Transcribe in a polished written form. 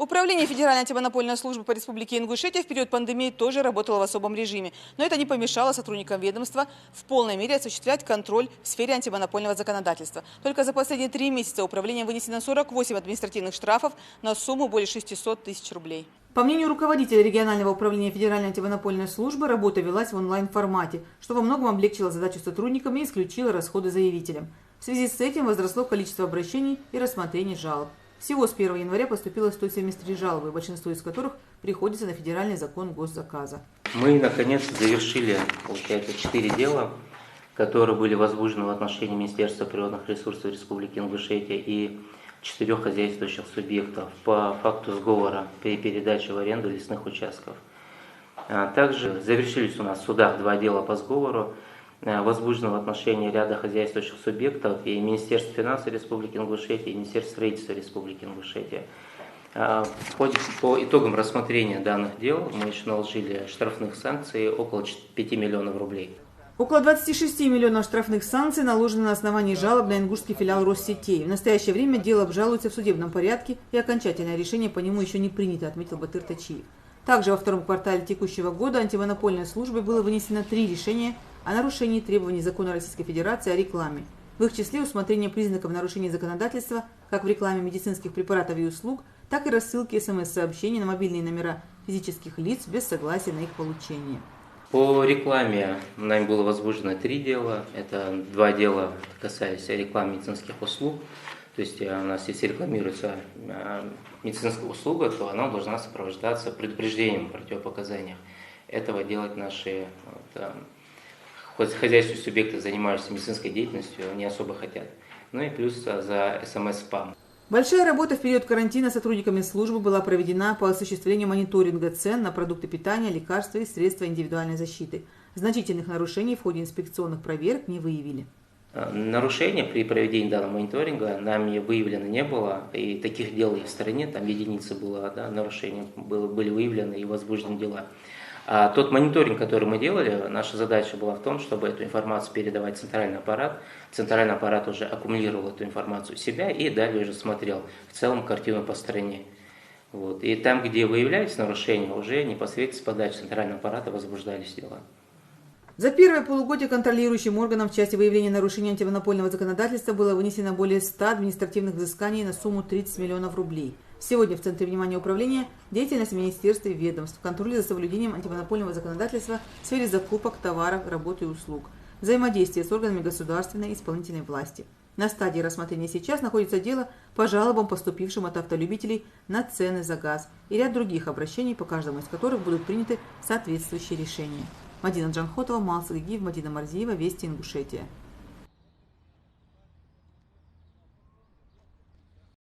Управление Федеральной антимонопольной службы по Республике Ингушетия в период пандемии тоже работало в особом режиме. Но это не помешало сотрудникам ведомства в полной мере осуществлять контроль в сфере антимонопольного законодательства. Только за последние 3 месяца управлением вынесено 48 административных штрафов на сумму более 600 тысяч рублей. По мнению руководителя регионального управления Федеральной антимонопольной службы, работа велась в онлайн-формате, что во многом облегчило задачу сотрудникам и исключило расходы заявителям. В связи с этим возросло количество обращений и рассмотрений жалоб. Всего с 1 января поступило 173 жалобы, большинство из которых приходится на федеральный закон госзаказа. Мы, наконец, завершили, получается, 4 дела, которые были возбуждены в отношении Министерства природных ресурсов Республики Ингушетия и 4 хозяйствующих субъектов по факту сговора при передаче в аренду лесных участков. Также завершились у нас в судах 2 дела по сговору, возбуждено в отношении ряда хозяйствующих субъектов и Министерства финансов Республики Ингушетия, и Министерства строительства Республики Ингушетия. По итогам рассмотрения данных дел мы еще наложили штрафных санкций около 5 миллионов рублей. Около 26 миллионов штрафных санкций наложено на основании жалоб на ингушский филиал Россетей. В настоящее время дело обжалуется в судебном порядке, и окончательное решение по нему еще не принято, отметил Батыр Тачиев. Также во втором квартале текущего года антимонопольной службой было вынесено 3 решения о нарушении требований закона Российской Федерации о рекламе. В их числе усмотрение признаков нарушения законодательства как в рекламе медицинских препаратов и услуг, так и рассылки СМС-сообщений на мобильные номера физических лиц без согласия на их получение. По рекламе нами было возбуждено 3 дела. Это 2 дела касались рекламы медицинских услуг. То есть у нас, если рекламируется медицинская услуга, то она должна сопровождаться предупреждением о противопоказаниях. Этого делать наши хозяйственные субъекты, занимающиеся медицинской деятельностью, не особо хотят. Ну и плюс за СМС-спам. Большая работа в период карантина сотрудниками службы была проведена по осуществлению мониторинга цен на продукты питания, лекарства и средства индивидуальной защиты. Значительных нарушений в ходе инспекционных проверок не выявили. Нарушения при проведении данного мониторинга нами выявлено не было, и таких дел и в стране, там единицы было, нарушения были выявлены и возбуждены дела. А тот мониторинг, который мы делали, наша задача была в том, чтобы эту информацию передавать в центральный аппарат. Центральный аппарат уже аккумулировал эту информацию в себя и далее уже смотрел в целом картину по стране. Вот. И там, где выявлялись нарушения, уже непосредственно с подачи центрального аппарата возбуждались дела. За первое полугодие контролирующим органам в части выявления нарушений антимонопольного законодательства было вынесено более 100 административных взысканий на сумму 30 миллионов рублей. Сегодня в центре внимания управления деятельность министерств и ведомств, контроль за соблюдением антимонопольного законодательства в сфере закупок товаров, работы и услуг, взаимодействие с органами государственной и исполнительной власти. На стадии рассмотрения сейчас находится дело по жалобам, поступившим от автолюбителей на цены за газ и ряд других обращений, по каждому из которых будут приняты соответствующие решения. Мадина Джанхотова, Малсак Гиев, Мадина Марзиева, Вести Ингушетия.